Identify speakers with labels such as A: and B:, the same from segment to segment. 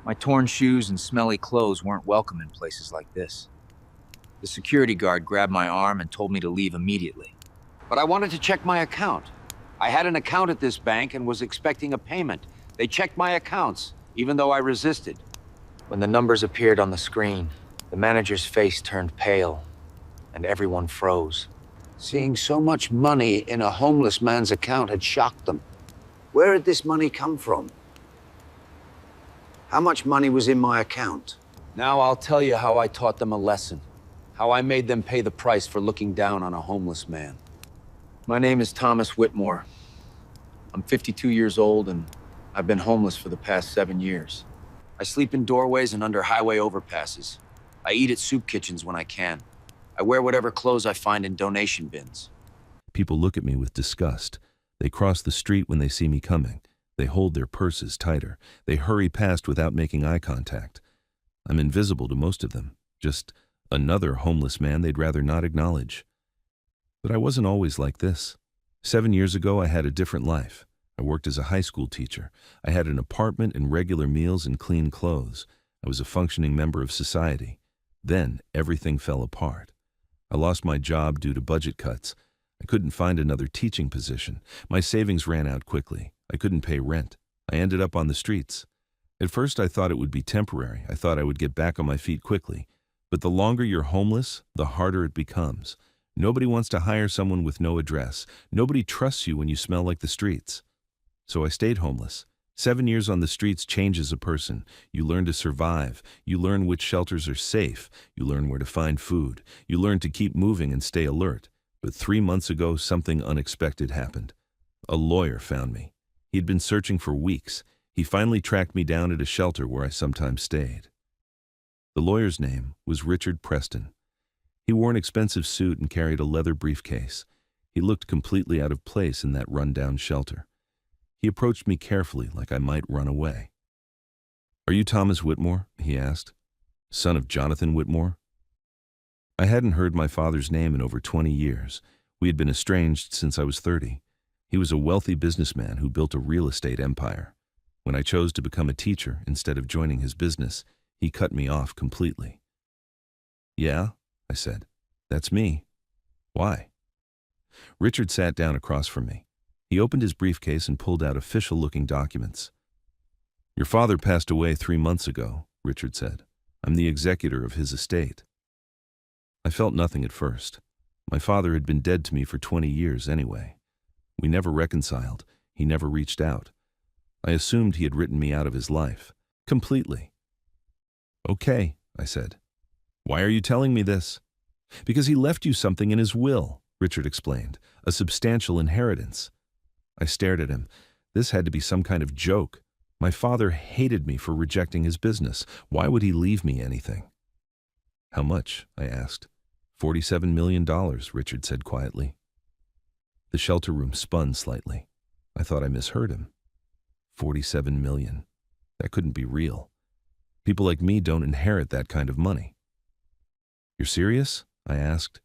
A: My torn shoes and smelly clothes weren't welcome in places like this. The security guard grabbed my arm and told me to leave immediately.
B: But I wanted to check my account. I had an account at this bank and was expecting a payment. They checked my accounts, even though I resisted.
A: When the numbers appeared on the screen, the manager's face turned pale, and everyone froze.
B: Seeing so much money in a homeless man's account had shocked them. Where had this money come from? How much money was in my account? Now I'll tell you how I taught them a lesson. How I made them pay the price for looking down on a homeless man.
A: My name is Thomas Whitmore. I'm 52 years old, and I've been homeless for the past 7 years.
B: I sleep in doorways and under highway overpasses. I eat at soup kitchens when I can. I wear whatever clothes I find in donation bins.
C: People look at me with disgust. They cross the street when they see me coming. They hold their purses tighter. They hurry past without making eye contact. I'm invisible to most of them, just another homeless man they'd rather not acknowledge. But I wasn't always like this. 7 years ago, I had a different life. I worked as a high school teacher. I had an apartment and regular meals and clean clothes. I was a functioning member of society. Then everything fell apart. I lost my job due to budget cuts. I couldn't find another teaching position. My savings ran out quickly. I couldn't pay rent. I ended up on the streets. At first, I thought it would be temporary. I thought I would get back on my feet quickly. But the longer you're homeless, the harder it becomes. Nobody wants to hire someone with no address. Nobody trusts you when you smell like the streets. So I stayed homeless. 7 years on the streets changes a person. You learn to survive. You learn which shelters are safe. You learn where to find food. You learn to keep moving and stay alert. But 3 months ago, something unexpected happened. A lawyer found me. He'd been searching for weeks. He finally tracked me down at a shelter where I sometimes stayed. The lawyer's name was Richard Preston. He wore an expensive suit and carried a leather briefcase. He looked completely out of place in that run-down shelter. He approached me carefully, like I might run away. "Are you Thomas Whitmore?" he asked. "Son of Jonathan Whitmore?" I hadn't heard my father's name in over 20 years. We had been estranged since I was 30. He was a wealthy businessman who built a real estate empire. When I chose to become a teacher instead of joining his business, he cut me off completely. "Yeah," I said. "That's me. Why?" Richard sat down across from me. He opened his briefcase and pulled out official-looking documents. "Your father passed away 3 months ago," Richard said. "I'm the executor of his estate." I felt nothing at first. My father had been dead to me for 20 years anyway. We never reconciled. He never reached out. I assumed he had written me out of his life. Completely. "Okay," I said. "Why are you telling me this?" "Because he left you something in his will," Richard explained. "A substantial inheritance." I stared at him. This had to be some kind of joke. My father hated me for rejecting his business. Why would he leave me anything? "How much?" I asked. $47 million, Richard said quietly. The shelter room spun slightly. I thought I misheard him. 47 million. That couldn't be real. People like me don't inherit that kind of money. "You're serious?" I asked.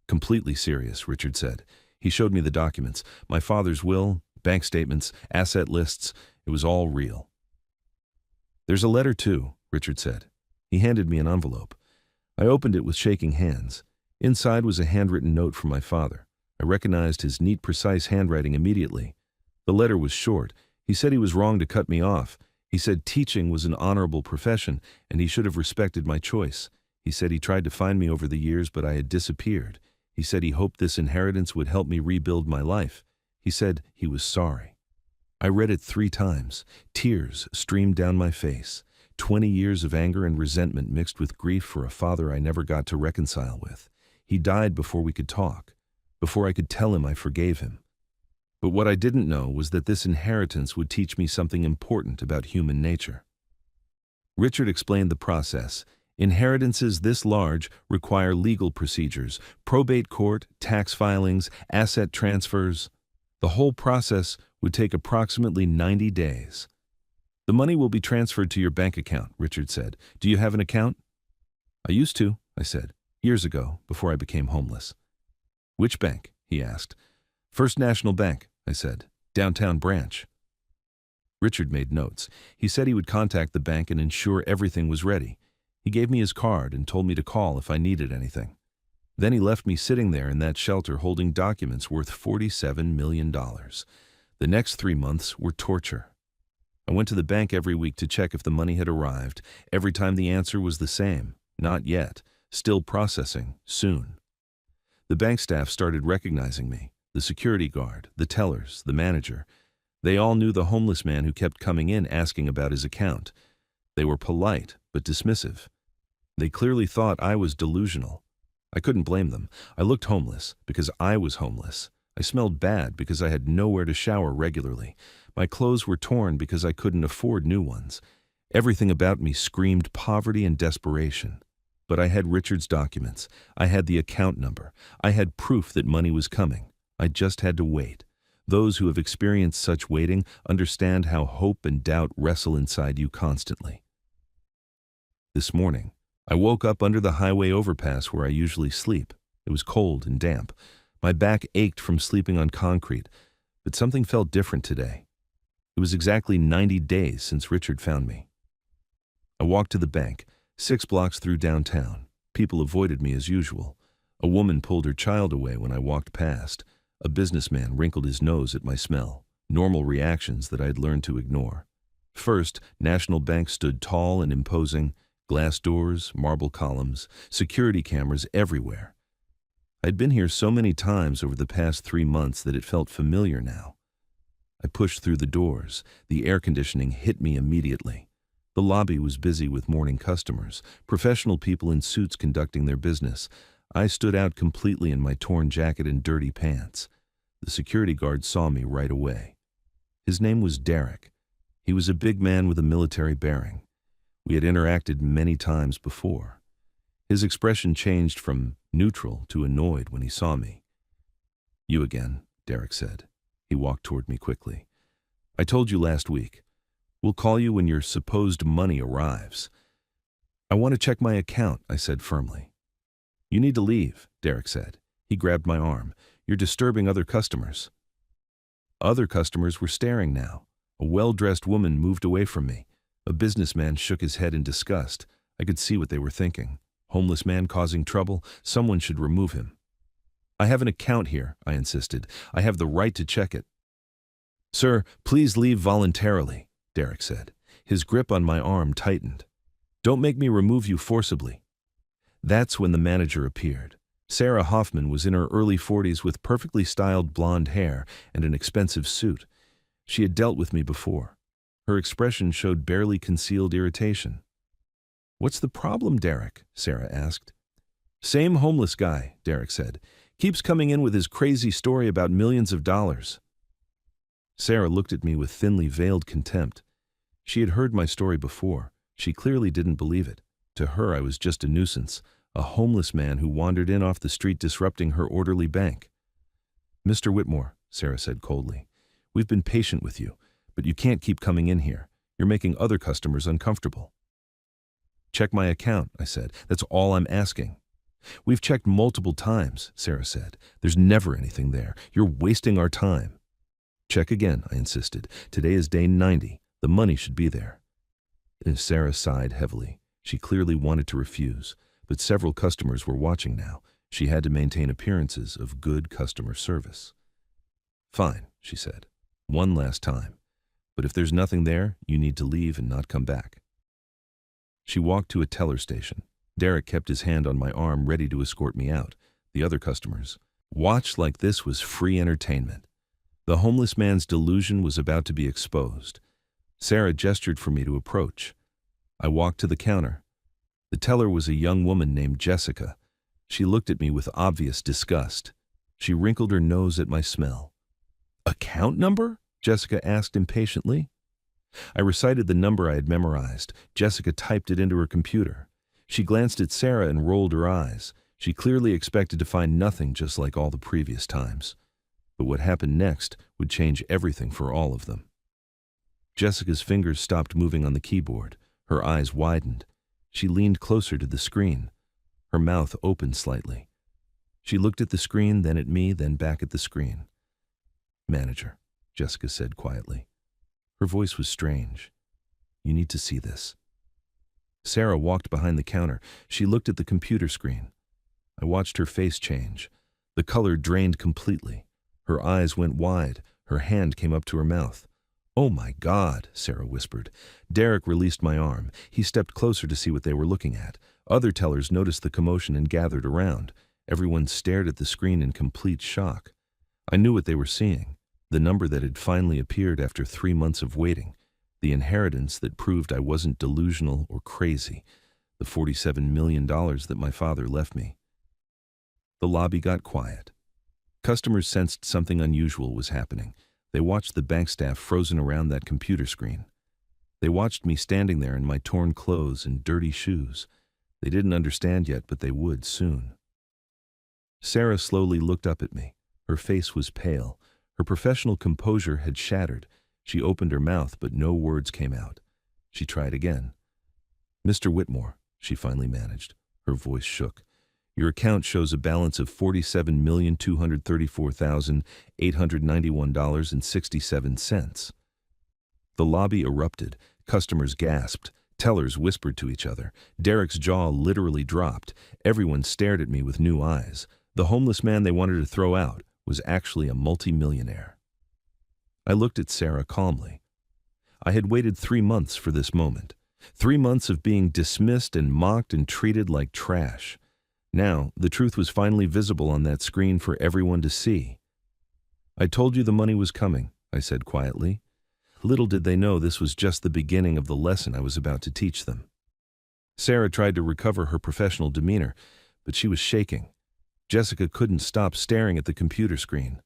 C: "Completely serious," Richard said. He showed me the documents. My father's will, bank statements, asset lists. It was all real. "There's a letter too," Richard said. He handed me an envelope. I opened it with shaking hands. Inside was a handwritten note from my father. I recognized his neat, precise handwriting immediately. The letter was short. He said he was wrong to cut me off. He said teaching was an honorable profession, and he should have respected my choice. He said he tried to find me over the years, but I had disappeared. He said he hoped this inheritance would help me rebuild my life. He said he was sorry. I read it 3 times. Tears streamed down my face. 20 years of anger and resentment mixed with grief for a father I never got to reconcile with. He died before we could talk, before I could tell him I forgave him. But what I didn't know was that this inheritance would teach me something important about human nature. Richard explained the process. Inheritances this large require legal procedures, probate court, tax filings, asset transfers. The whole process would take approximately 90 days. "The money will be transferred to your bank account," Richard said. "Do you have an account?" "I used to," I said, "years ago, before I became homeless." "Which bank?" he asked. "First National Bank," I said. "Downtown branch." Richard made notes. He said he would contact the bank and ensure everything was ready. He gave me his card and told me to call if I needed anything. Then he left me sitting there in that shelter holding documents worth $47 million. The next 3 months were torture. I went to the bank every week to check if the money had arrived. Every time the answer was the same: not yet, still processing, soon. The bank staff started recognizing me: the security guard, the tellers, the manager. They all knew the homeless man who kept coming in asking about his account. They were polite, but dismissive. They clearly thought I was delusional. I couldn't blame them. I looked homeless because I was homeless. I smelled bad because I had nowhere to shower regularly. My clothes were torn because I couldn't afford new ones. Everything about me screamed poverty and desperation. But I had Richard's documents. I had the account number. I had proof that money was coming. I just had to wait. Those who have experienced such waiting understand how hope and doubt wrestle inside you constantly. This morning, I woke up under the highway overpass where I usually sleep. It was cold and damp. My back ached from sleeping on concrete, but something felt different today. It was exactly 90 days since Richard found me. I walked to the bank, 6 blocks through downtown. People avoided me as usual. A woman pulled her child away when I walked past. A businessman wrinkled his nose at my smell. Normal reactions that I'd learned to ignore. First, National Bank stood tall and imposing. Glass doors, marble columns, security cameras everywhere. I'd been here so many times over the past 3 months that it felt familiar now. I pushed through the doors. The air conditioning hit me immediately. The lobby was busy with morning customers, professional people in suits conducting their business. I stood out completely in my torn jacket and dirty pants. The security guard saw me right away. His name was Derek. He was a big man with a military bearing. We had interacted many times before. His expression changed from neutral to annoyed when he saw me. "You again," Derek said. He walked toward me quickly. "I told you last week. We'll call you when your supposed money arrives." "I want to check my account," I said firmly. "You need to leave," Derek said. He grabbed my arm. "You're disturbing other customers." Other customers were staring now. A well-dressed woman moved away from me. A businessman shook his head in disgust. I could see what they were thinking. Homeless man causing trouble. Someone should remove him. "I have an account here," I insisted. "I have the right to check it." "Sir, please leave voluntarily," Derek said. His grip on my arm tightened. "Don't make me remove you forcibly." That's when the manager appeared. Sarah Hoffman was in her early 40s with perfectly styled blonde hair and an expensive suit. She had dealt with me before. Her expression showed barely concealed irritation. "What's the problem, Derek?" Sarah asked. "Same homeless guy," Derek said. "Keeps coming in with his crazy story about millions of dollars." Sarah looked at me with thinly veiled contempt. She had heard my story before. She clearly didn't believe it. To her, I was just a nuisance, a homeless man who wandered in off the street disrupting her orderly bank. "Mr. Whitmore," Sarah said coldly, "we've been patient with you, but you can't keep coming in here. You're making other customers uncomfortable." "Check my account," I said. "That's all I'm asking." "We've checked multiple times," Sarah said. "There's never anything there. You're wasting our time." "Check again," I insisted. "Today is day 90. The money should be there." And Sarah sighed heavily. She clearly wanted to refuse, but several customers were watching now. She had to maintain appearances of good customer service. "Fine," she said. "One last time. But if there's nothing there, you need to leave and not come back." She walked to a teller station. Derek kept his hand on my arm, ready to escort me out. The other customers watched like this was free entertainment. The homeless man's delusion was about to be exposed. Sarah gestured for me to approach. I walked to the counter. The teller was a young woman named Jessica. She looked at me with obvious disgust. She wrinkled her nose at my smell. "Account number?" Jessica asked impatiently. I recited the number I had memorized. Jessica typed it into her computer. She glanced at Sarah and rolled her eyes. She clearly expected to find nothing, just like all the previous times. But what happened next would change everything for all of them. Jessica's fingers stopped moving on the keyboard. Her eyes widened. She leaned closer to the screen. Her mouth opened slightly. She looked at the screen, then at me, then back at the screen. "Manager," Jessica said quietly. Her voice was strange. "You need to see this." Sarah walked behind the counter. She looked at the computer screen. I watched her face change. The color drained completely. Her eyes went wide. Her hand came up to her mouth. "Oh my God," Sarah whispered. Derek released my arm. He stepped closer to see what they were looking at. Other tellers noticed the commotion and gathered around. Everyone stared at the screen in complete shock. I knew what they were seeing. The number that had finally appeared after 3 months of waiting. The inheritance that proved I wasn't delusional or crazy. The $47 million that my father left me. The lobby got quiet. Customers sensed something unusual was happening. They watched the bank staff frozen around that computer screen. They watched me standing there in my torn clothes and dirty shoes. They didn't understand yet, but they would soon. Sarah slowly looked up at me. Her face was pale. Her professional composure had shattered. She opened her mouth, but no words came out. She tried again. "Mr. Whitmore," she finally managed. Her voice shook. "Your account shows a balance of $47,234,891.67. The lobby erupted. Customers gasped. Tellers whispered to each other. Derek's jaw literally dropped. Everyone stared at me with new eyes. The homeless man they wanted to throw out was actually a multimillionaire. I looked at Sarah calmly. I had waited 3 months for this moment. 3 months of being dismissed and mocked and treated like trash. Now, the truth was finally visible on that screen for everyone to see. "I told you the money was coming," I said quietly. Little did they know this was just the beginning of the lesson I was about to teach them. Sarah tried to recover her professional demeanor, but she was shaking. Jessica couldn't stop staring at the computer screen.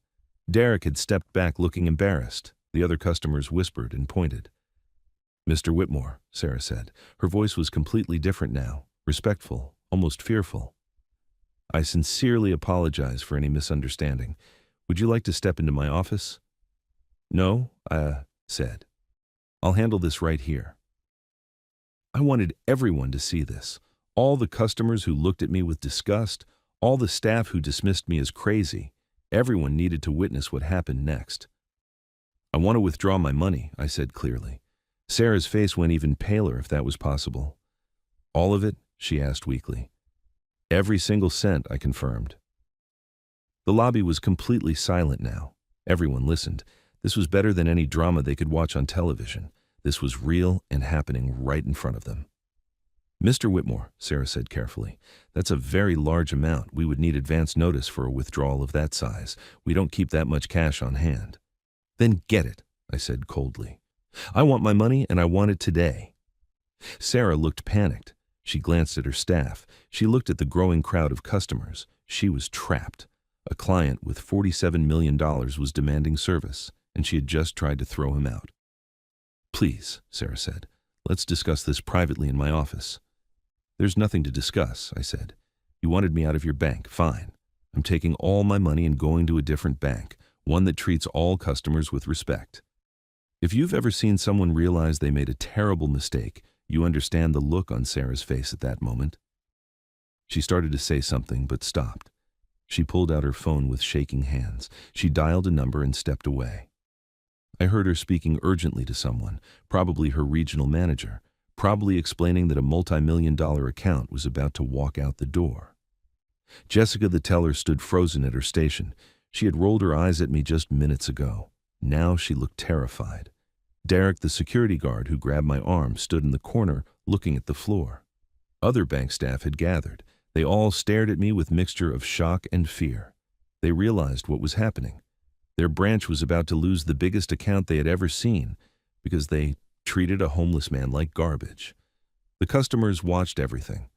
C: Derek had stepped back looking embarrassed. The other customers whispered and pointed. "Mr. Whitmore," Sarah said. Her voice was completely different now, respectful, almost fearful. "I sincerely apologize for any misunderstanding. Would you like to step into my office?" "No," I said. "I'll handle this right here." I wanted everyone to see this. All the customers who looked at me with disgust, all the staff who dismissed me as crazy. Everyone needed to witness what happened next. "I want to withdraw my money," I said clearly. Sarah's face went even paler, if that was possible. "All of it?" she asked weakly. "Every single cent," I confirmed. The lobby was completely silent now. Everyone listened. This was better than any drama they could watch on television. This was real and happening right in front of them. "Mr. Whitmore," Sarah said carefully, "that's a very large amount. We would need advance notice for a withdrawal of that size. We don't keep that much cash on hand." "Then get it," I said coldly. "I want my money, and I want it today." Sarah looked panicked. She glanced at her staff. She looked at the growing crowd of customers. She was trapped. A client with $47 million was demanding service, and she had just tried to throw him out. "Please," Sarah said, "let's discuss this privately in my office." "There's nothing to discuss," I said. "You wanted me out of your bank. Fine. I'm taking all my money and going to a different bank, one that treats all customers with respect." If you've ever seen someone realize they made a terrible mistake, you understand the look on Sarah's face at that moment. She started to say something, but stopped. She pulled out her phone with shaking hands. She dialed a number and stepped away. I heard her speaking urgently to someone, probably her regional manager, probably explaining that a multi-million-dollar account was about to walk out the door. Jessica the teller stood frozen at her station. She had rolled her eyes at me just minutes ago. Now she looked terrified. Derek, the security guard who grabbed my arm, stood in the corner looking at the floor. Other bank staff had gathered. They all stared at me with mixture of shock and fear. They realized what was happening. Their branch was about to lose the biggest account they had ever seen because they treated a homeless man like garbage. The customers watched everything.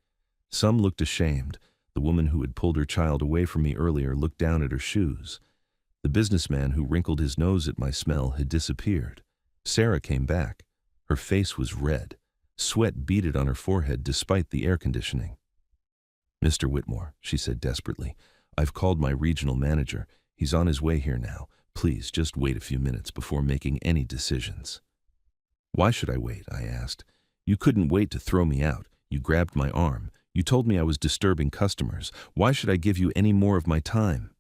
C: Some looked ashamed. The woman who had pulled her child away from me earlier looked down at her shoes. The businessman who wrinkled his nose at my smell had disappeared. Sarah came back. Her face was red. Sweat beaded on her forehead despite the air conditioning. "Mr. Whitmore," she said desperately, "I've called my regional manager. He's on his way here now. Please just wait a few minutes before making any decisions." "Why should I wait?" I asked. "You couldn't wait to throw me out. You grabbed my arm. You told me I was disturbing customers. Why should I give you any more of my time?"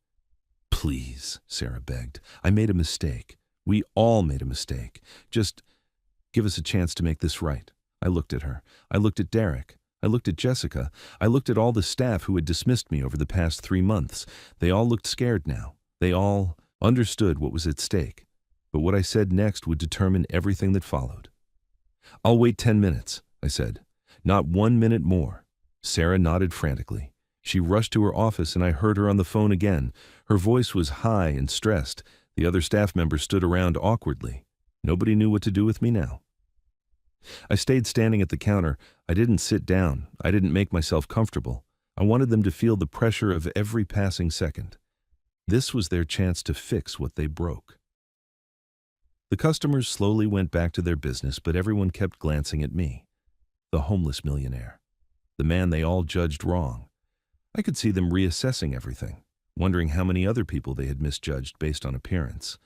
C: "Please," Sarah begged. "I made a mistake. We all made a mistake. Just give us a chance to make this right. I looked at her. I looked at Derek. I looked at Jessica. I looked at all the staff who had dismissed me over the past 3 months. They all looked scared now. They all understood what was at stake. But what I said next would determine everything that followed. I'll wait 10 minutes, I said. Not 1 minute more. Sarah nodded frantically. She rushed to her office and I heard her on the phone again. Her voice was high and stressed. The other staff members stood around awkwardly. Nobody knew what to do with me now. I stayed standing at the counter. I didn't sit down. I didn't make myself comfortable. I wanted them to feel the pressure of every passing second. This was their chance to fix what they broke. The customers slowly went back to their business, but everyone kept glancing at me. The homeless millionaire. The man they all judged wrong. I could see them reassessing everything, wondering how many other people they had misjudged based on appearance.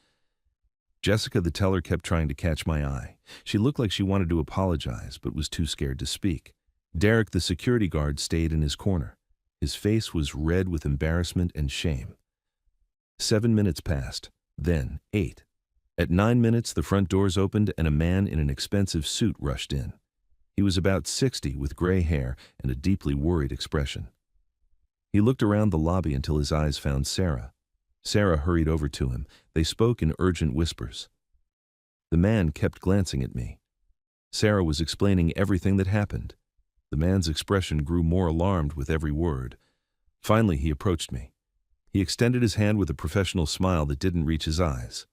C: Jessica, the teller, kept trying to catch my eye. She looked like she wanted to apologize, but was too scared to speak. Derek, the security guard, stayed in his corner. His face was red with embarrassment and shame. 7 minutes passed, then 8. At 9 minutes, the front doors opened and a man in an expensive suit rushed in. He was about 60 with gray hair and a deeply worried expression. He looked around the lobby until his eyes found Sarah. Sarah hurried over to him. They spoke in urgent whispers. The man kept glancing at me. Sarah was explaining everything that happened. The man's expression grew more alarmed with every word. Finally, he approached me. He extended his hand with a professional smile that didn't reach his eyes.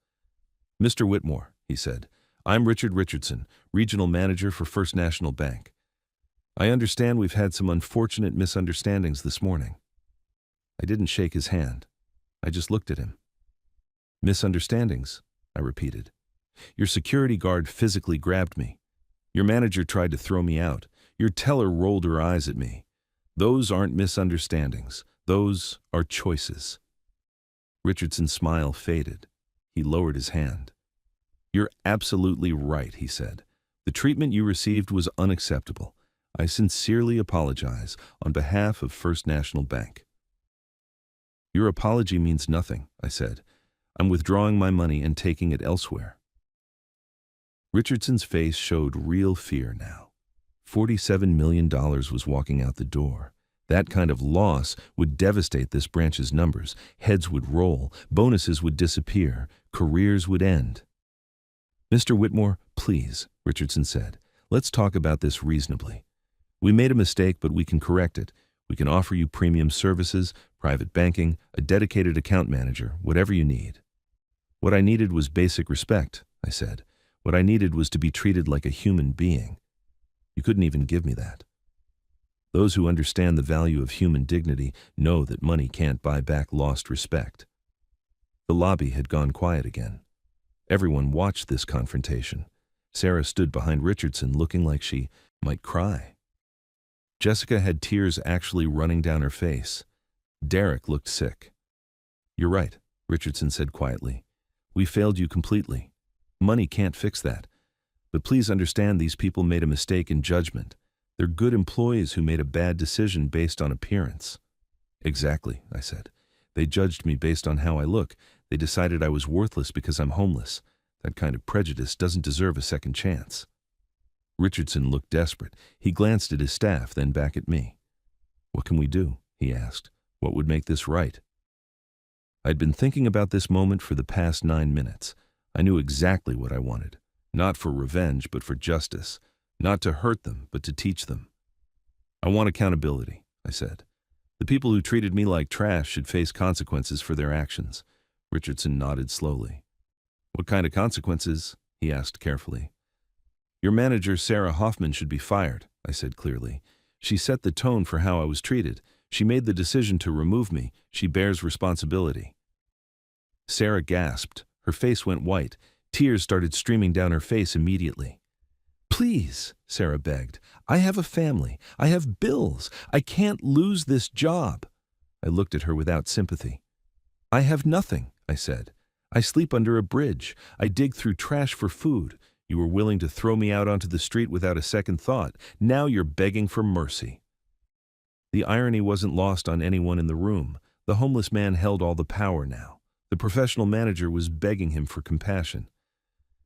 C: "Mr. Whitmore," he said, "I'm Richard Richardson, Regional Manager for First National Bank. I understand we've had some unfortunate misunderstandings this morning." I didn't shake his hand. I just looked at him. "Misunderstandings," I repeated. "Your security guard physically grabbed me. Your manager tried to throw me out. Your teller rolled her eyes at me. Those aren't misunderstandings. Those are choices." Richardson's smile faded. He lowered his hand. "You're absolutely right," he said. "The treatment you received was unacceptable. I sincerely apologize on behalf of First National Bank." "Your apology means nothing," I said. "I'm withdrawing my money and taking it elsewhere." Richardson's face showed real fear now. $47 million was walking out the door. That kind of loss would devastate this branch's numbers. Heads would roll, bonuses would disappear, careers would end. "Mr. Whitmore, please," Richardson said. "Let's talk about this reasonably. We made a mistake, but we can correct it. We can offer you premium services, private banking, a dedicated account manager, whatever you need." "What I needed was basic respect," I said. "What I needed was to be treated like a human being. You couldn't even give me that." Those who understand the value of human dignity know that money can't buy back lost respect. The lobby had gone quiet again. Everyone watched this confrontation. Sarah stood behind Richardson looking like she might cry. Jessica had tears actually running down her face. Derek looked sick. "You're right," Richardson said quietly. "We failed you completely. Money can't fix that. But please understand these people made a mistake in judgment. They're good employees who made a bad decision based on appearance." "Exactly," I said. "They judged me based on how I look. They decided I was worthless because I'm homeless. That kind of prejudice doesn't deserve a second chance." Richardson looked desperate. He glanced at his staff, then back at me. "What can we do?" he asked. "What would make this right?" I'd been thinking about this moment for the past 9 minutes. I knew exactly what I wanted. Not for revenge, but for justice. Not to hurt them, but to teach them. "I want accountability," I said. "The people who treated me like trash should face consequences for their actions." Richardson nodded slowly. "What kind of consequences?" he asked carefully. "Your manager, Sarah Hoffman, should be fired," I said clearly. "She set the tone for how I was treated. She made the decision to remove me. She bears responsibility." Sarah gasped. Her face went white. Tears started streaming down her face immediately. "Please," Sarah begged. "I have a family. I have bills. I can't lose this job." I looked at her without sympathy. "I have nothing," I said. "I sleep under a bridge. I dig through trash for food. You were willing to throw me out onto the street without a second thought. Now you're begging for mercy." The irony wasn't lost on anyone in the room. The homeless man held all the power now. The professional manager was begging him for compassion.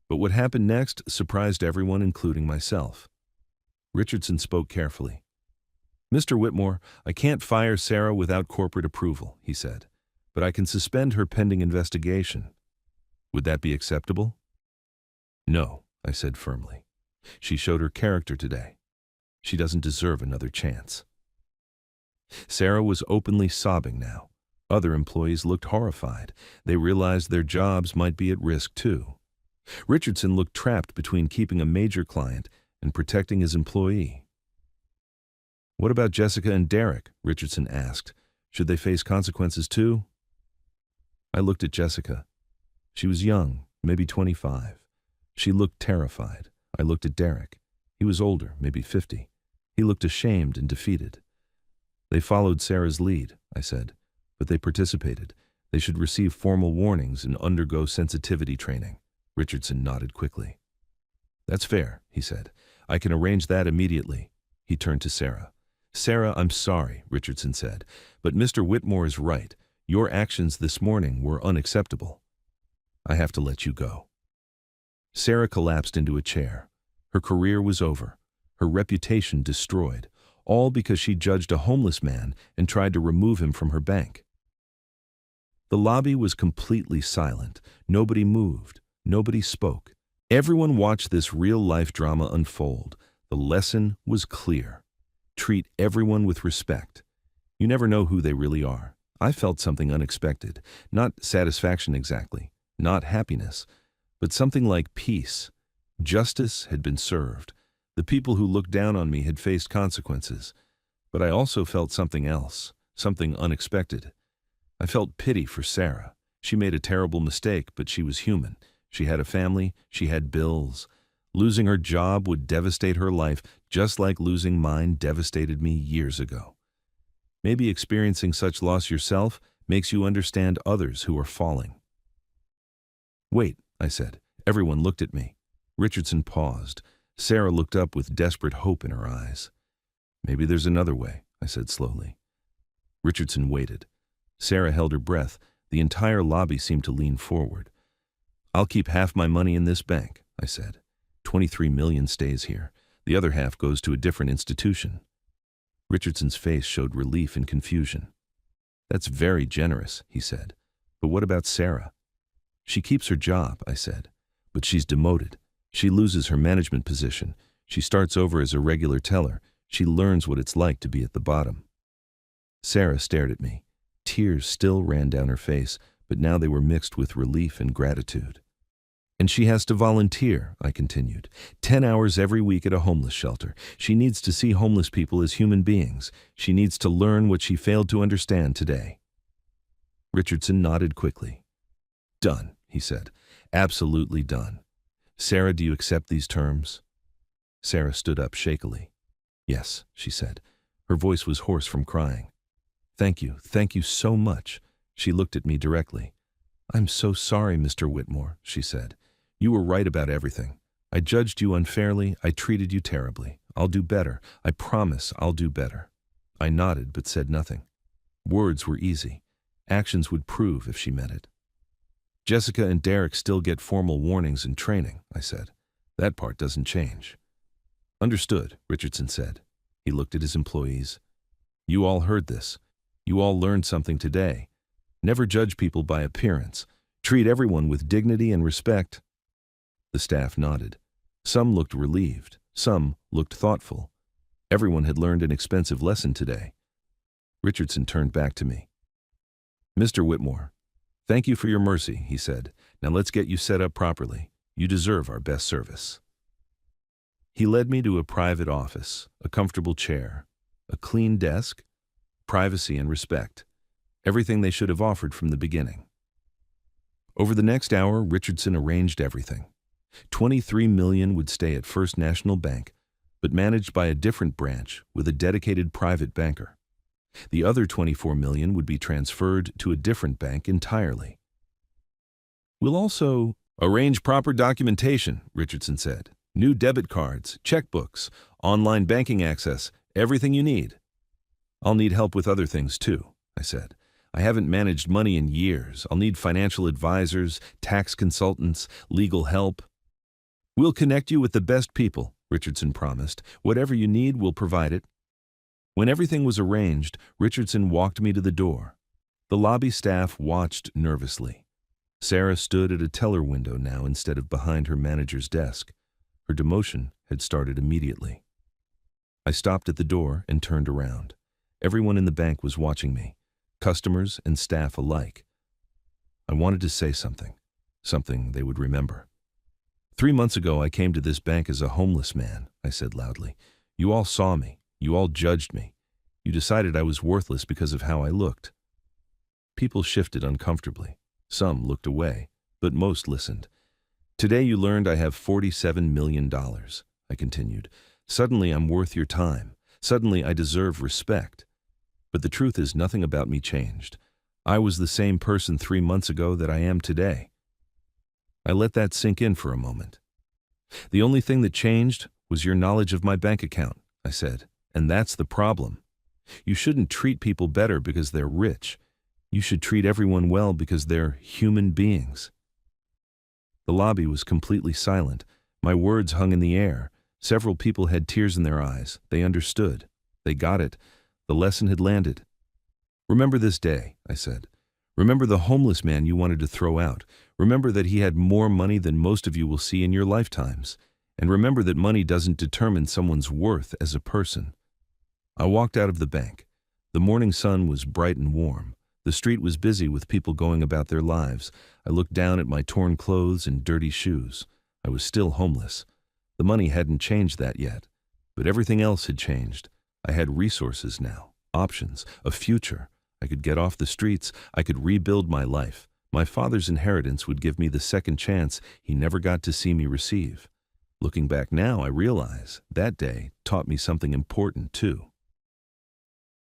C: But what happened next surprised everyone, including myself. Richardson spoke carefully. "Mr. Whitmore, I can't fire Sarah without corporate approval," he said, "but I can suspend her pending investigation. Would that be acceptable?" "No," I said firmly. "She showed her character today. She doesn't deserve another chance." Sarah was openly sobbing now. Other employees looked horrified. They realized their jobs might be at risk too. Richardson looked trapped between keeping a major client and protecting his employee. "What about Jessica and Derek?" Richardson asked. "Should they face consequences too?" I looked at Jessica. She was young, maybe 25. She looked terrified. I looked at Derek. He was older, maybe 50. He looked ashamed and defeated. "They followed Sarah's lead," I said, "but they participated. They should receive formal warnings and undergo sensitivity training." Richardson nodded quickly. "That's fair," he said. "I can arrange that immediately." He turned to Sarah. "Sarah, I'm sorry," Richardson said, "but Mr. Whitmore is right. Your actions this morning were unacceptable. I have to let you go." Sarah collapsed into a chair. Her career was over, her reputation destroyed, all because she judged a homeless man and tried to remove him from her bank. The lobby was completely silent. Nobody moved. Nobody spoke. Everyone watched this real-life drama unfold. The lesson was clear. Treat everyone with respect. You never know who they really are. I felt something unexpected. Not satisfaction exactly, not happiness, but something like peace. Justice had been served. The people who looked down on me had faced consequences. But I also felt something else, something unexpected. I felt pity for Sarah. She made a terrible mistake, but she was human. She had a family, she had bills. Losing her job would devastate her life, just like losing mine devastated me years ago. Maybe experiencing such loss yourself makes you understand others who are falling. "Wait," I said. Everyone looked at me. Richardson paused. Sarah looked up with desperate hope in her eyes. "Maybe there's another way," I said slowly. Richardson waited. Sarah held her breath. The entire lobby seemed to lean forward. "I'll keep half my money in this bank," I said. $23 million stays here. The other half goes to a different institution." Richardson's face showed relief and confusion. "That's very generous," he said. "But what about Sarah?" "She keeps her job," I said. "But she's demoted. She loses her management position. She starts over as a regular teller. She learns what it's like to be at the bottom." Sarah stared at me. Tears still ran down her face, but now they were mixed with relief and gratitude. "And she has to volunteer," I continued. 10 hours every week at a homeless shelter. She needs to see homeless people as human beings. She needs to learn what she failed to understand today." Richardson nodded quickly. "Done," he said. "Absolutely done. Sarah, do you accept these terms?" Sarah stood up shakily. "Yes," she said. Her voice was hoarse from crying. Thank you so much." She looked at me directly. "I'm so sorry, Mr. Whitmore," she said. "You were right about everything. I judged you unfairly. I treated you terribly. I'll do better. I promise I'll do better." I nodded but said nothing. Words were easy. Actions would prove if she meant it. "Jessica and Derek still get formal warnings and training," I said. "That part doesn't change." "Understood," Richardson said. He looked at his employees. "You all heard this. You all learned something today. Never judge people by appearance. Treat everyone with dignity and respect." The staff nodded. Some looked relieved. Some looked thoughtful. Everyone had learned an expensive lesson today. Richardson turned back to me. "Mr. Whitmore, thank you for your mercy," he said. "Now let's get you set up properly. You deserve our best service." He led me to a private office, a comfortable chair, a clean desk, privacy and respect, everything they should have offered from the beginning. Over the next hour, Richardson arranged everything. $23 million would stay at First National Bank, but managed by a different branch with a dedicated private banker. The other $24 million would be transferred to a different bank entirely. "We'll also arrange proper documentation," Richardson said. "New debit cards, checkbooks, online banking access, everything you need." "I'll need help with other things too," I said. "I haven't managed money in years. I'll need financial advisors, tax consultants, legal help." "We'll connect you with the best people," Richardson promised. "Whatever you need, we'll provide it." When everything was arranged, Richardson walked me to the door. The lobby staff watched nervously. Sarah stood at a teller window now instead of behind her manager's desk. Her demotion had started immediately. I stopped at the door and turned around. Everyone in the bank was watching me, customers and staff alike. I wanted to say something they would remember. 3 months ago, I came to this bank as a homeless man, I said loudly. You all saw me. You all judged me. You decided I was worthless because of how I looked. People shifted uncomfortably. Some looked away, but most listened. Today you learned I have $47 million, I continued. Suddenly I'm worth your time. Suddenly I deserve respect. But the truth is nothing about me changed. I was the same person 3 months ago that I am today. I let that sink in for a moment. The only thing that changed was your knowledge of my bank account, I said, and that's the problem. You shouldn't treat people better because they're rich. You should treat everyone well because they're human beings. The lobby was completely silent. My words hung in the air. Several people had tears in their eyes. They understood. They got it. The lesson had landed. Remember this day, I said. Remember the homeless man you wanted to throw out. Remember that he had more money than most of you will see in your lifetimes. And remember that money doesn't determine someone's worth as a person. I walked out of the bank. The morning sun was bright and warm. The street was busy with people going about their lives. I looked down at my torn clothes and dirty shoes. I was still homeless. The money hadn't changed that yet, but everything else had changed. I had resources now, options, a future. I could get off the streets. I could rebuild my life. My father's inheritance would give me the second chance he never got to see me receive. Looking back now, I realize that day taught me something important too.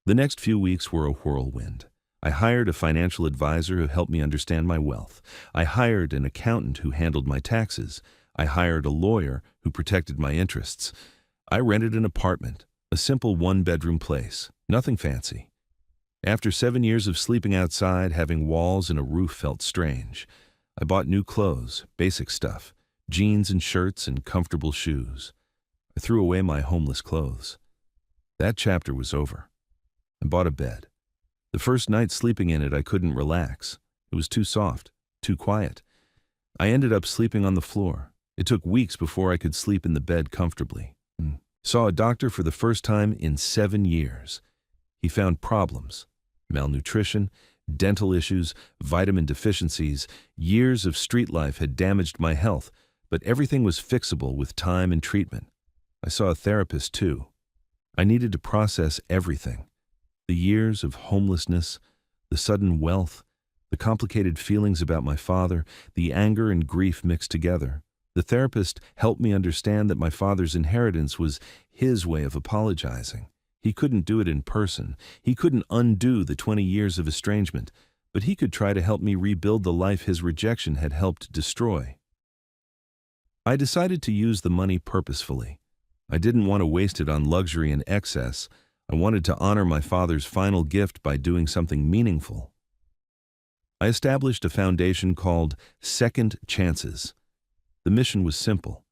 C: The next few weeks were a whirlwind. I hired a financial advisor who helped me understand my wealth. I hired an accountant who handled my taxes. I hired a lawyer who protected my interests. I rented an apartment, a simple one-bedroom place, nothing fancy. After 7 years of sleeping outside, having walls and a roof felt strange. I bought new clothes, basic stuff, jeans and shirts and comfortable shoes. I threw away my homeless clothes. That chapter was over. I bought a bed. The first night sleeping in it, I couldn't relax. It was too soft, too quiet. I ended up sleeping on the floor. It took weeks before I could sleep in the bed comfortably. Saw a doctor for the first time in 7 years. He found problems, malnutrition, dental issues, vitamin deficiencies. Years of street life had damaged my health, but everything was fixable with time and treatment. I saw a therapist too. I needed to process everything. The years of homelessness, the sudden wealth, the complicated feelings about my father, the anger and grief mixed together. The therapist helped me understand that my father's inheritance was his way of apologizing. He couldn't do it in person. He couldn't undo the 20 years of estrangement, but he could try to help me rebuild the life his rejection had helped destroy. I decided to use the money purposefully. I didn't want to waste it on luxury and excess. I wanted to honor my father's final gift by doing something meaningful. I established a foundation called Second Chances. The mission was simple: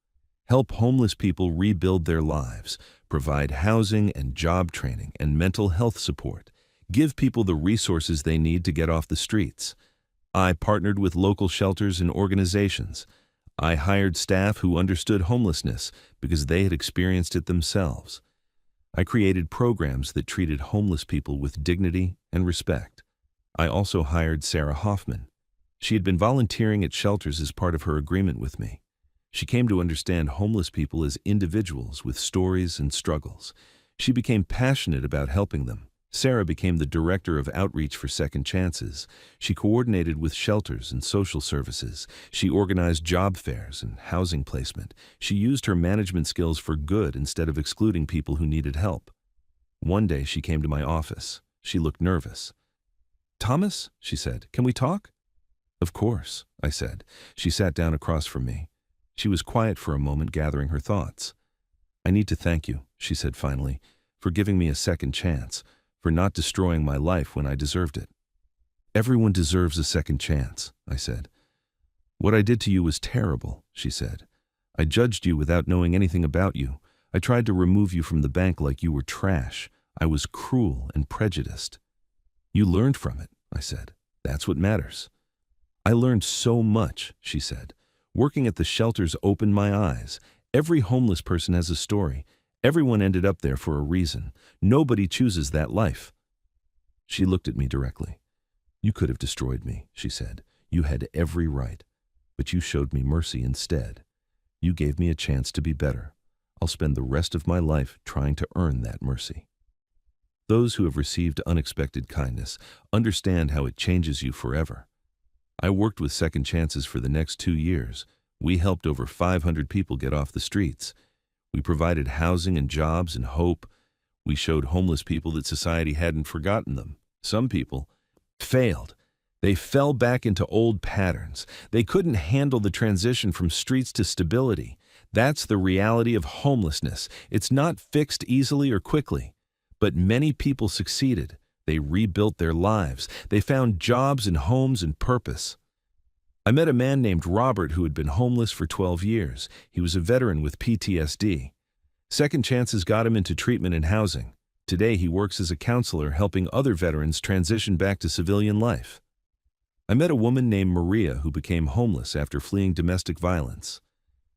C: help homeless people rebuild their lives, provide housing and job training and mental health support, give people the resources they need to get off the streets. I partnered with local shelters and organizations. I hired staff who understood homelessness because they had experienced it themselves. I created programs that treated homeless people with dignity and respect. I also hired Sarah Hoffman. She had been volunteering at shelters as part of her agreement with me. She came to understand homeless people as individuals with stories and struggles. She became passionate about helping them. Sarah became the director of outreach for Second Chances. She coordinated with shelters and social services. She organized job fairs and housing placement. She used her management skills for good instead of excluding people who needed help. One day she came to my office. She looked nervous. "Thomas," she said, "can we talk?" "Of course," I said. She sat down across from me. She was quiet for a moment, gathering her thoughts. "I need to thank you," she said finally, "for giving me a second chance, for not destroying my life when I deserved it." "Everyone deserves a second chance," I said. "What I did to you was terrible," she said. I judged you without knowing anything about you. I tried to remove you from the bank like you were trash. I was cruel and prejudiced. You learned from it, I said. That's what matters. I learned so much, she said. Working at the shelters opened my eyes. Every homeless person has a story. Everyone ended up there for a reason. Nobody chooses that life. She looked at me directly. You could have destroyed me, she said. You had every right. But you showed me mercy instead. You gave me a chance to be better. I'll spend the rest of my life trying to earn that mercy. Those who have received unexpected kindness understand how it changes you forever. I worked with Second Chances for the next 2 years. We helped over 500 people get off the streets. We provided housing and jobs and hope. We showed homeless people that society hadn't forgotten them. Some people failed. They fell back into old patterns. They couldn't handle the transition from streets to stability. That's the reality of homelessness. It's not fixed easily or quickly. But many people succeeded. They rebuilt their lives. They found jobs and homes and purpose. I met a man named Robert who had been homeless for 12 years. He was a veteran with PTSD. Second Chances got him into treatment and housing. Today he works as a counselor helping other veterans transition back to civilian life. I met a woman named Maria who became homeless after fleeing domestic violence.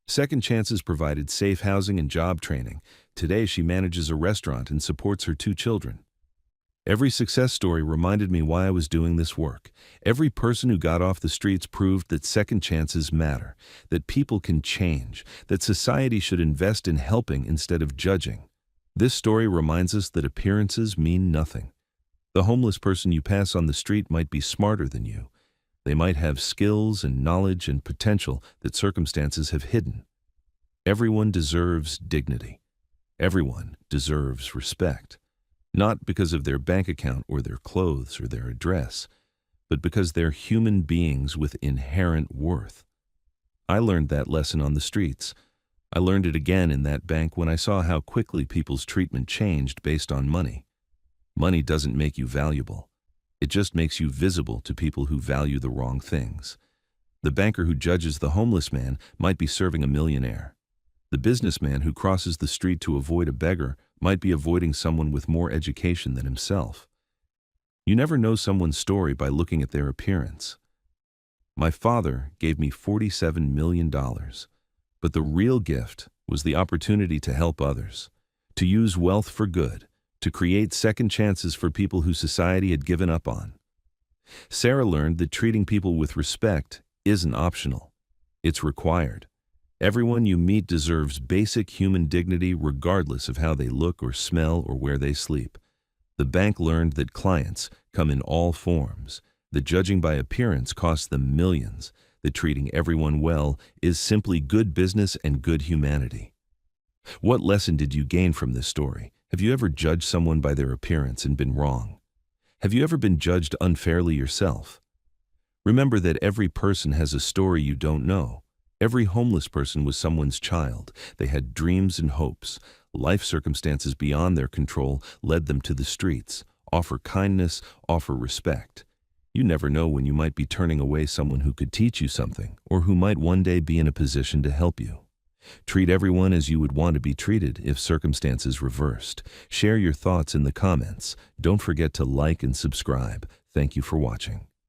C: Second Chances provided safe housing and job training. Today she manages a restaurant and supports her 2 children. Every success story reminded me why I was doing this work. Every person who got off the streets proved that second chances matter, that people can change, that society should invest in helping instead of judging. This story reminds us that appearances mean nothing. The homeless person you pass on the street might be smarter than you. They might have skills and knowledge and potential that circumstances have hidden. Everyone deserves dignity. Everyone deserves respect. Not because of their bank account or their clothes or their address, but because they're human beings with inherent worth. I learned that lesson on the streets. I learned it again in that bank when I saw how quickly people's treatment changed based on money. Money doesn't make you valuable. It just makes you visible to people who value the wrong things. The banker who judges the homeless man might be serving a millionaire. The businessman who crosses the street to avoid a beggar might be avoiding someone with more education than himself. You never know someone's story by looking at their appearance. My father gave me $47 million, but the real gift was the opportunity to help others, to use wealth for good, to create second chances for people who society had given up on. Sarah learned that treating people with respect isn't optional. It's required. Everyone you meet deserves basic human dignity regardless of how they look or smell or where they sleep. The bank learned that clients come in all forms, that judging by appearance costs them millions, that treating everyone well is simply good business and good humanity. What lesson did you gain from this story? Have you ever judged someone by their appearance and been wrong? Have you ever been judged unfairly yourself? Remember that every person has a story you don't know. Every homeless person was someone's child. They had dreams and hopes. Life circumstances beyond their control led them to the streets. Offer kindness, offer respect. You never know when you might be turning away someone who could teach you something, or who might one day be in a position to help you. Treat everyone as you would want to be treated if circumstances reversed. Share your thoughts in the comments. Don't forget to like and subscribe. Thank you for watching.